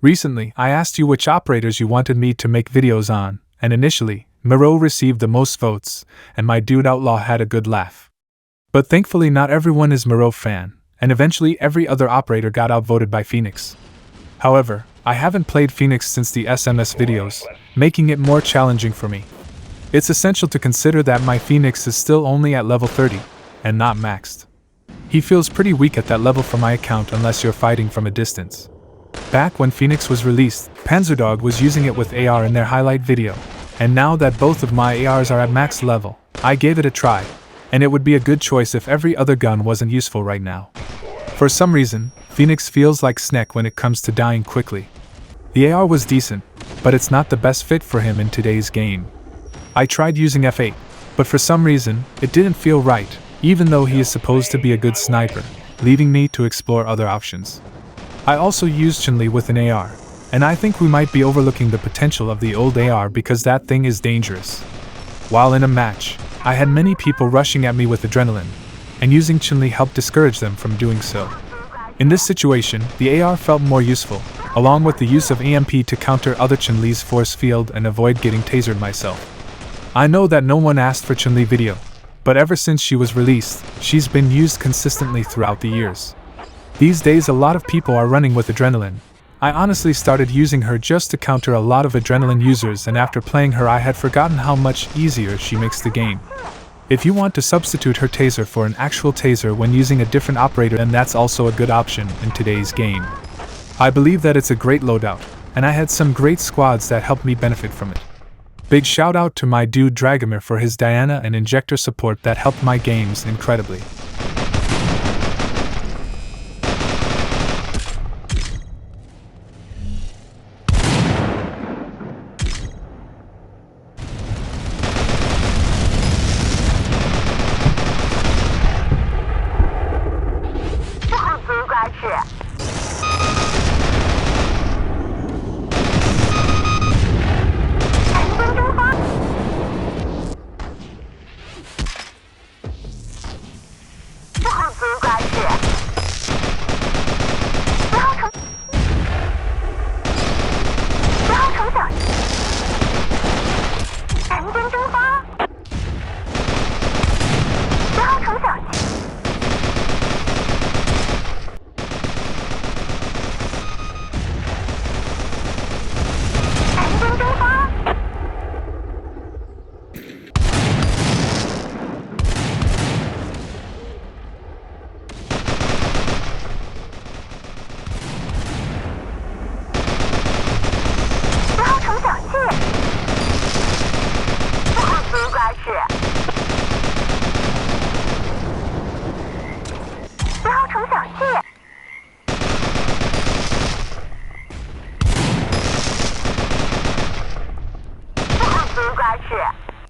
Recently, I asked you which operators you wanted me to make videos on, and initially, Miro received the most votes, and my dude Outlaw had a good laugh. But thankfully not everyone is Miro fan, and eventually every other operator got outvoted by phoenixg. However, I haven't played phoenixg since the SMS videos, making it more challenging for me. It's essential to consider that my phoenixg is still only at level 30, and not maxed. He feels pretty weak at that level for my account unless you're fighting from a distance. Back when phoenixg was released, Panzerdog was using it with AR in their highlight video, and now that both of my ARs are at max level, I gave it a try, and it would be a good choice if every other gun wasn't useful right now. For some reason, phoenixg feels like Snek when it comes to dying quickly. The AR was decent, but it's not the best fit for him in today's game. I tried using F8, but for some reason, it didn't feel right, even though he is supposed to be a good sniper, leaving me to explore other options. I also used Chen Li with an AR, and I think we might be overlooking the potential of the old AR because that thing is dangerous. While in a match, I had many people rushing at me with adrenaline, and using Chen Li helped discourage them from doing so. In this situation, the AR felt more useful, along with the use of EMP to counter other Chen Li's force field and avoid getting tasered myself. I know that no one asked for Chen Li video, but ever since she was released, she's been used consistently throughout the years. These days a lot of people are running with adrenaline. I honestly started using her just to counter a lot of adrenaline users, and after playing her I had forgotten how much easier she makes the game. If you want to substitute her taser for an actual taser when using a different operator, then that's also a good option in today's game. I believe that it's a great loadout, and I had some great squads that helped me benefit from it. Big shout out to my dude Dragomir for his Diana and injector support that helped my games incredibly.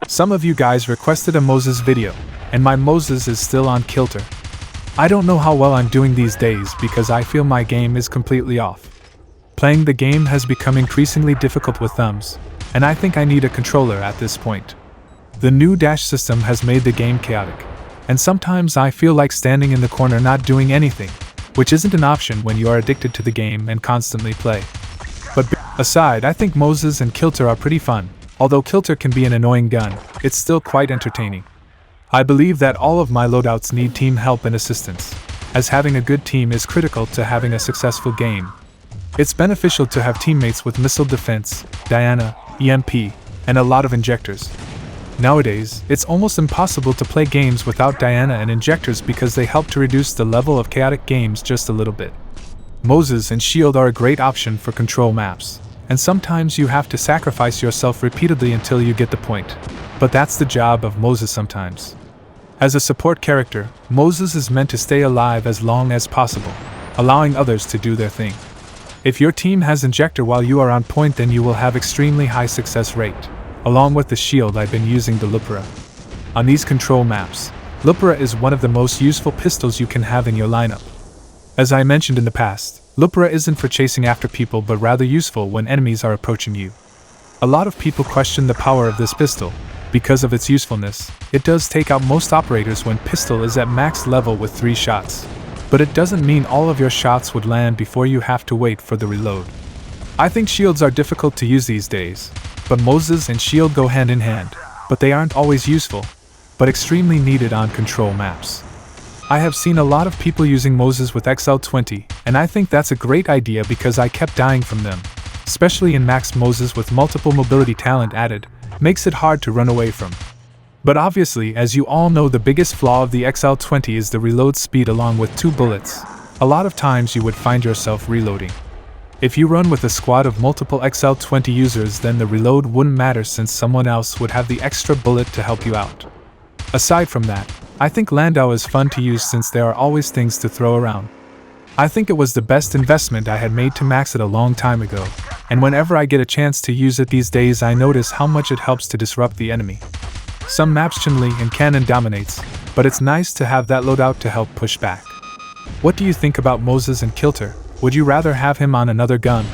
Some of you guys requested a Moses video, and my Moses is still on kilter. I don't know how well I'm doing these days because I feel my game is completely off. Playing the game has become increasingly difficult with thumbs, and I think I need a controller at this point. The new dash system has made the game chaotic, and sometimes I feel like standing in the corner not doing anything, which isn't an option when you are addicted to the game and constantly play. But aside, I think Moses and kilter are pretty fun. Although kilter can be an annoying gun, it's still quite entertaining. I believe that all of my loadouts need team help and assistance, as having a good team is critical to having a successful game. It's beneficial to have teammates with missile defense, Diana, EMP, and a lot of injectors. Nowadays, it's almost impossible to play games without Diana and injectors because they help to reduce the level of chaotic games just a little bit. Moses and Shield are a great option for control maps, and sometimes you have to sacrifice yourself repeatedly until you get the point. But that's the job of Moses sometimes. As a support character, Moses is meant to stay alive as long as possible, allowing others to do their thing. If your team has injector while you are on point, then you will have extremely high success rate. Along with the shield, I've been using the Lupera. On these control maps, Lupera is one of the most useful pistols you can have in your lineup. As I mentioned in the past, Lupera isn't for chasing after people but rather useful when enemies are approaching you. A lot of people question the power of this pistol. Because of its usefulness, it does take out most operators when pistol is at max level with 3 shots. But it doesn't mean all of your shots would land before you have to wait for the reload. I think shields are difficult to use these days, but Moses and shield go hand in hand, but they aren't always useful, but extremely needed on control maps. I have seen a lot of people using Moses with XL20, and I think that's a great idea because I kept dying from them, especially in max Moses with multiple mobility talent added, makes it hard to run away from. But obviously, as you all know, the biggest flaw of the XL20 is the reload speed along with 2 bullets. A lot of times you would find yourself reloading. If you run with a squad of multiple XL20 users, then the reload wouldn't matter since someone else would have the extra bullet to help you out. Aside from that, I think Landau is fun to use since there are always things to throw around. I think it was the best investment I had made to max it a long time ago, and whenever I get a chance to use it these days I notice how much it helps to disrupt the enemy. Some maps Chen Li and Cannon dominates, but it's nice to have that loadout to help push back. What do you think about Moses and Kilter? Would you rather have him on another gun?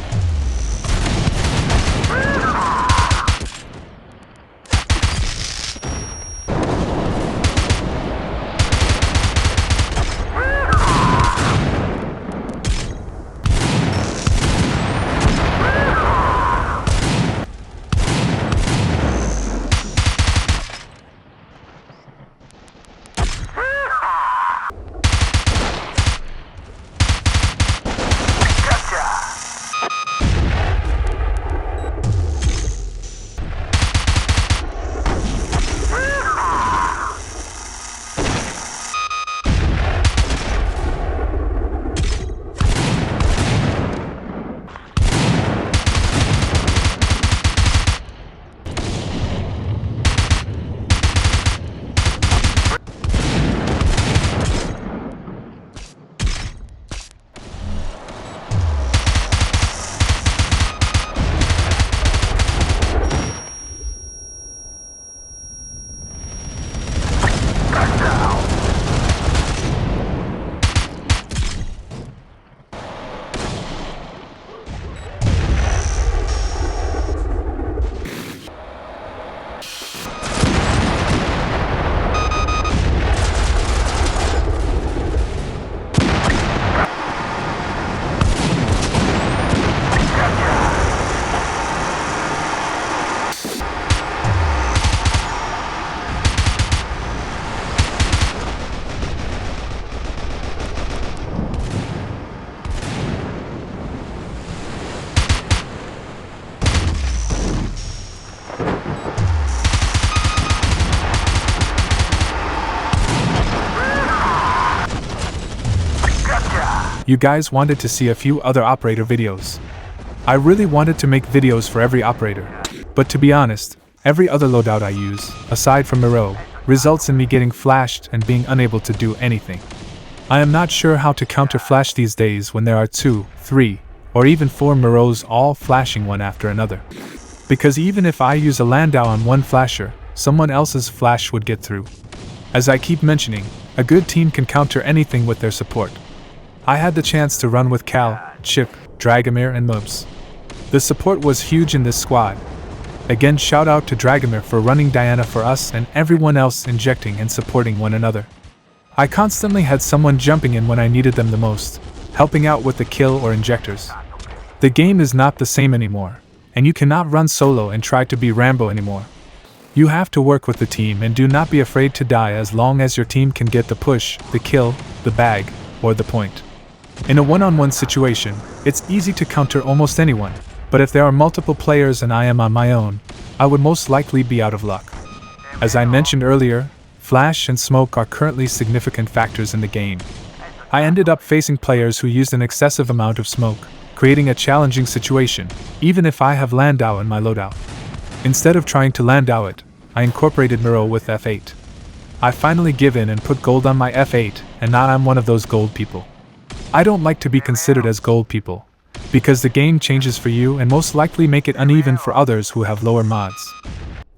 You guys wanted to see a few other operator videos. I really wanted to make videos for every operator, but to be honest, every other loadout I use, aside from Miro, results in me getting flashed and being unable to do anything. I am not sure how to counter flash these days when there are 2, 3, or even 4 Miros all flashing one after another. Because even if I use a Landau on one flasher, someone else's flash would get through. As I keep mentioning, a good team can counter anything with their support. I had the chance to run with Cal, Chip, Dragomir, and Mubs. The support was huge in this squad. Again, shout out to Dragomir for running Diana for us and everyone else injecting and supporting one another. I constantly had someone jumping in when I needed them the most, helping out with the kill or injectors. The game is not the same anymore, and you cannot run solo and try to be Rambo anymore. You have to work with the team and do not be afraid to die as long as your team can get the push, the kill, the bag, or the point. In a one-on-one situation, it's easy to counter almost anyone, but if there are multiple players and I am on my own, I would most likely be out of luck. As I mentioned earlier, flash and smoke are currently significant factors in the game. I ended up facing players who used an excessive amount of smoke, creating a challenging situation, even if I have Landau in my loadout. Instead of trying to Landau it, I incorporated Miro with F8. I finally give in and put gold on my F8, and now I'm one of those gold people. I don't like to be considered as gold people, because the game changes for you and most likely make it uneven for others who have lower mods.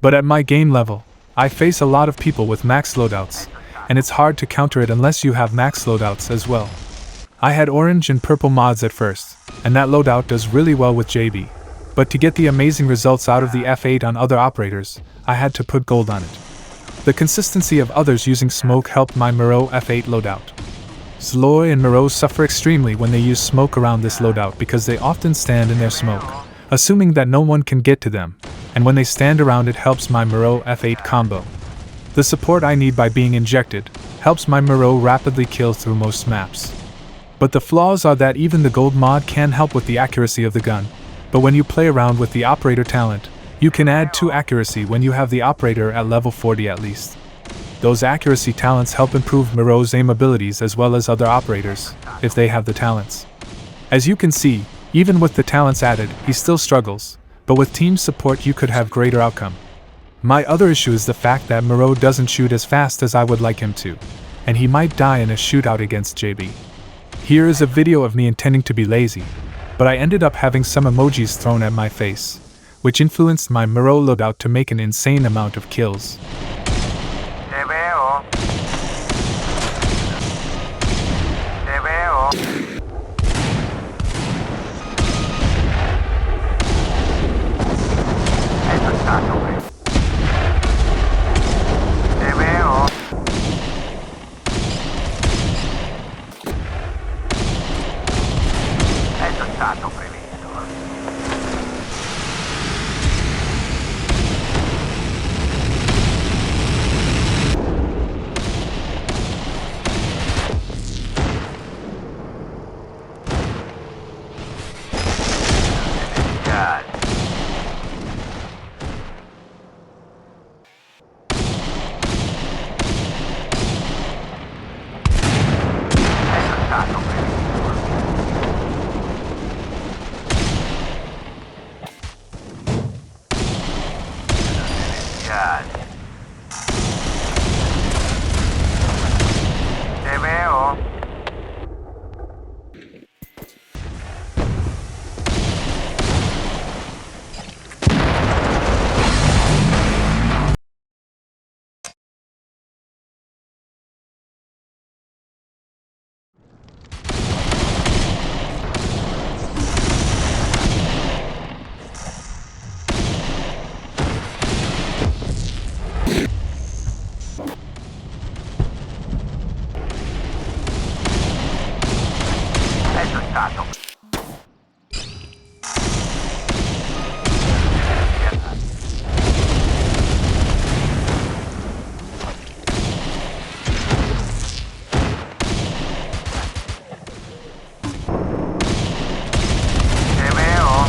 But at my game level, I face a lot of people with max loadouts, and it's hard to counter it unless you have max loadouts as well. I had orange and purple mods at first, and that loadout does really well with JB, but to get the amazing results out of the F8 on other operators, I had to put gold on it. The consistency of others using smoke helped my Miro F8 loadout. Zloy and Miro suffer extremely when they use smoke around this loadout because they often stand in their smoke, assuming that no one can get to them, and when they stand around it helps my Miro F8 combo. The support I need by being injected helps my Miro rapidly kill through most maps. But the flaws are that even the gold mod can help with the accuracy of the gun, but when you play around with the operator talent, you can add 2 accuracy when you have the operator at level 40 at least. Those accuracy talents help improve Miro's aim abilities as well as other operators, if they have the talents. As you can see, even with the talents added, he still struggles, but with team support you could have greater outcome. My other issue is the fact that Miro doesn't shoot as fast as I would like him to, and he might die in a shootout against JB. Here is a video of me intending to be lazy, but I ended up having some emojis thrown at my face, which influenced my Miro loadout to make an insane amount of kills. Te veo. Te veo. Eso está, hombre. Te veo. Eso è stato previsto. Te veo. Eso è stato. Te veo.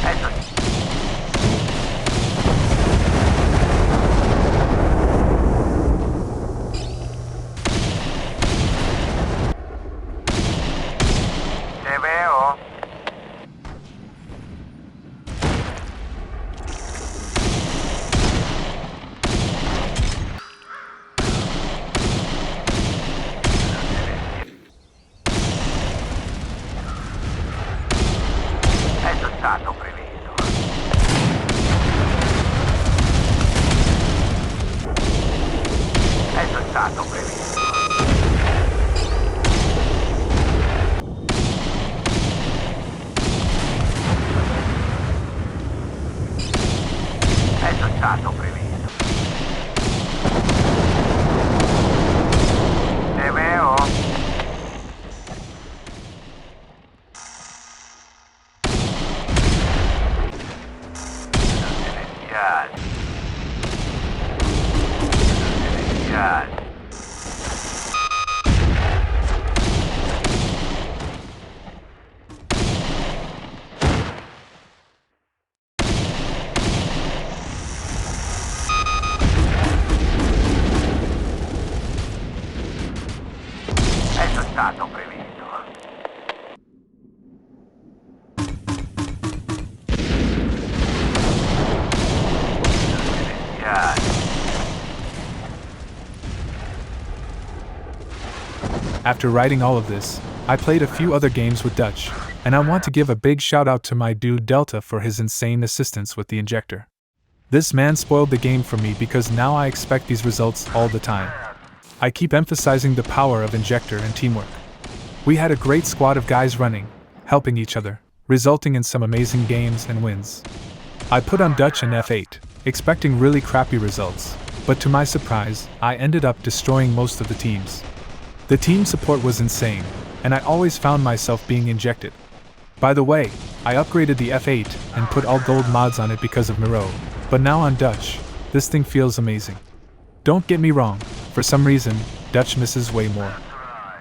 Eso è. Te veo. Eso è stato previsto. Eso è stato previsto. Eso è stato previsto. Te veo. Celestial. Celestial. Eso è stato previsto. Celestial. After writing all of this, I played a few other games with Dutch, and I want to give a big shout out to my dude Delta for his insane assistance with the injector. This man spoiled the game for me because now I expect these results all the time. I keep emphasizing the power of injector and teamwork. We had a great squad of guys running, helping each other, resulting in some amazing games and wins. I put on Dutch and F8, expecting really crappy results, but to my surprise, I ended up destroying most of the teams. The team support was insane, and I always found myself being injected. By the way, I upgraded the F8 and put all gold mods on it because of Miro, but now on Dutch, this thing feels amazing. Don't get me wrong, for some reason, Dutch misses way more.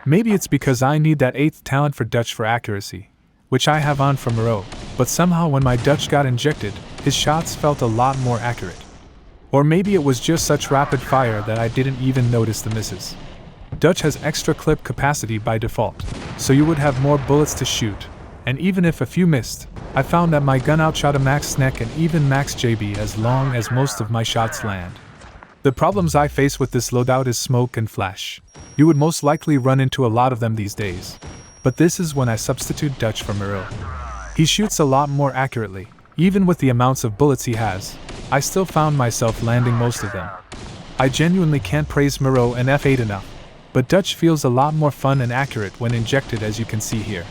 Maybe it's because I need that 8th talent for Dutch for accuracy, which I have on for Miro, but somehow when my Dutch got injected, his shots felt a lot more accurate. Or maybe it was just such rapid fire that I didn't even notice the misses. Dutch has extra clip capacity by default, so you would have more bullets to shoot, and even if a few missed, I found that my gun outshot a max SNEC and even max JB as long as most of my shots land. The problems I face with this loadout is smoke and flash. You would most likely run into a lot of them these days. But this is when I substitute Dutch for Miro. He shoots a lot more accurately. Even with the amounts of bullets he has, I still found myself landing most of them. I genuinely can't praise Miro and F8 enough, but Dutch feels a lot more fun and accurate when injected, as you can see here.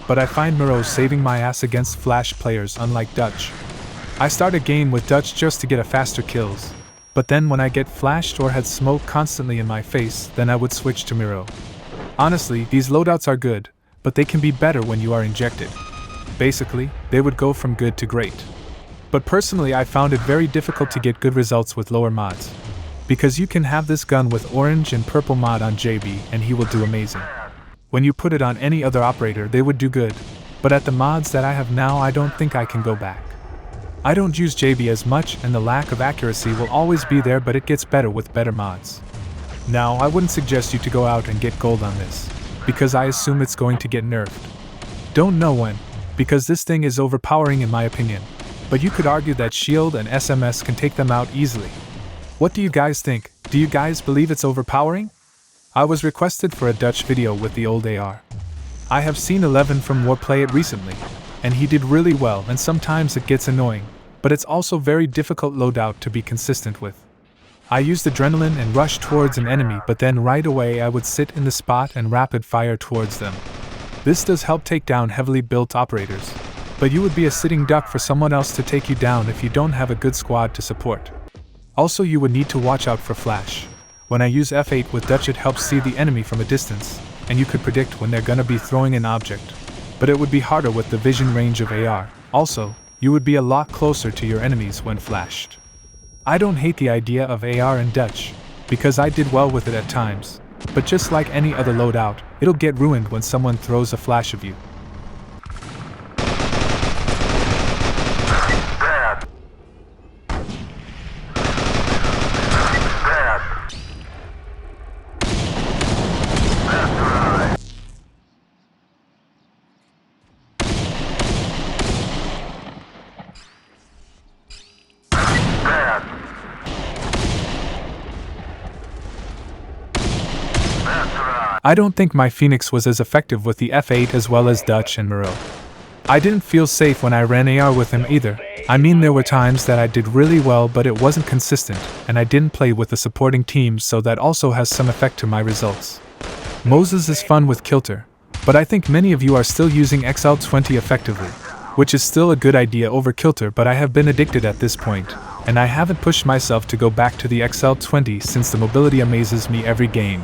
But I find Miro saving my ass against flash players unlike Dutch. I start a game with Dutch just to get a faster kills, but then when I get flashed or had smoke constantly in my face, then I would switch to Miro. Honestly, these loadouts are good, but they can be better when you are injected. Basically, they would go from good to great. But personally, I found it very difficult to get good results with lower mods. Because you can have this gun with orange and purple mod on JB and he will do amazing. When you put it on any other operator, they would do good, but at the mods that I have now, I don't think I can go back. I don't use JB as much and the lack of accuracy will always be there, but it gets better with better mods. Now, I wouldn't suggest you to go out and get gold on this, because I assume it's going to get nerfed. Don't know when, because this thing is overpowering in my opinion, but you could argue that shield and SMS can take them out easily. What do you guys think? Do you guys believe it's overpowering? I was requested for a Dutch video with the old AR. I have seen 11 from War play it recently, and he did really well, and sometimes it gets annoying, but it's also very difficult loadout to be consistent with. I used adrenaline and rushed towards an enemy, but then right away I would sit in the spot and rapid fire towards them. This does help take down heavily built operators, but you would be a sitting duck for someone else to take you down if you don't have a good squad to support. Also, you would need to watch out for flash. When I use F8 with Dutch, it helps see the enemy from a distance, and you could predict when they're gonna be throwing an object. But it would be harder with the vision range of AR. Also, you would be a lot closer to your enemies when flashed. I don't hate the idea of AR in Dutch, because I did well with it at times, but just like any other loadout, it'll get ruined when someone throws a flash of you. I don't think my phoenixg was as effective with the F8 as well as Dutch and Miro. I didn't feel safe when I ran AR with him either. I mean, there were times that I did really well, but it wasn't consistent, and I didn't play with the supporting team, so that also has some effect to my results. Moses is fun with Kilter, but I think many of you are still using XL20 effectively, which is still a good idea over Kilter, but I have been addicted at this point, and I haven't pushed myself to go back to the XL20 since the mobility amazes me every game.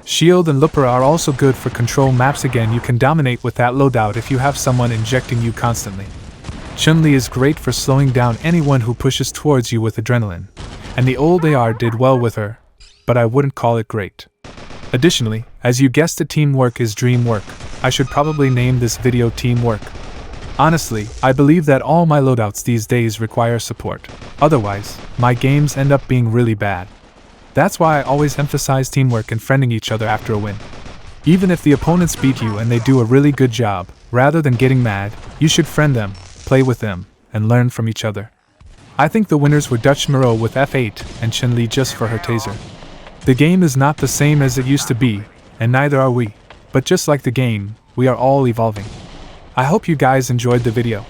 Shield and Looper are also good for control maps. Again, you can dominate with that loadout if you have someone injecting you constantly. Chen Li is great for slowing down anyone who pushes towards you with adrenaline, and the old AR did well with her, but I wouldn't call it great. Additionally, as you guessed it, teamwork is dream work. I should probably name this video Teamwork. Honestly, I believe that all my loadouts these days require support. Otherwise, my games end up being really bad. That's why I always emphasize teamwork and friending each other after a win. Even if the opponents beat you and they do a really good job, rather than getting mad, you should friend them, play with them, and learn from each other. I think the winners were Dutch Miro with F8 and Chen Li just for her taser. The game is not the same as it used to be, and neither are we, but just like the game, we are all evolving. I hope you guys enjoyed the video.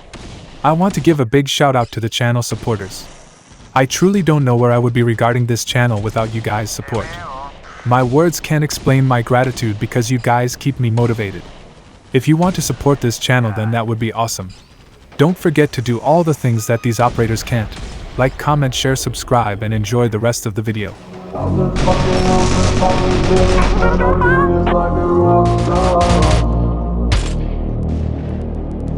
I want to give a big shout out to the channel supporters. I truly don't know where I would be regarding this channel without you guys' support. My words can't explain my gratitude because you guys keep me motivated. If you want to support this channel, then that would be awesome. Don't forget to do all the things that these operators can't. Like, comment, share, subscribe, and enjoy the rest of the video. I've been fucking feelings, man, I feel it's like a rock star.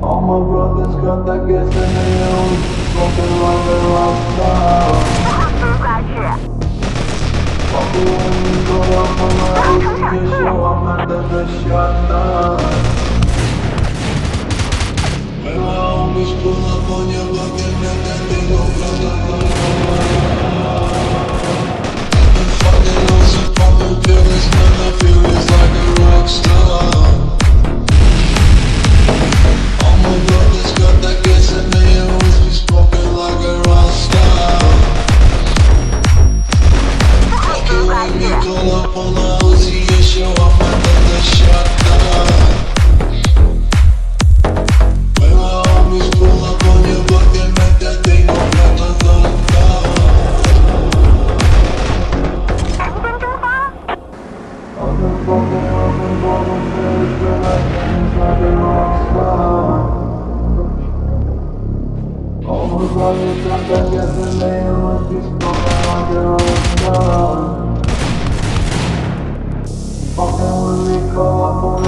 All my brothers got that gas and they always smoking like a rock star. Fucking when we go up on my OC show, I'm under the shutdown. When my homies pull up on your block and make that thing go I've been fucking on some poppin' feelings, man, I feel it's like a rock star. All my brothers got that gas and they always be smoking like a rock star. Fucking when we pull up on the OC show, I'm under the shutdown. When my homies pull up on your block and make that thing go I've been fucking feelings, man, I feel it's like a rock star. All my brothers got that gas and they always be smoking like a rock star. Fucking when we call up on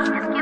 Suspects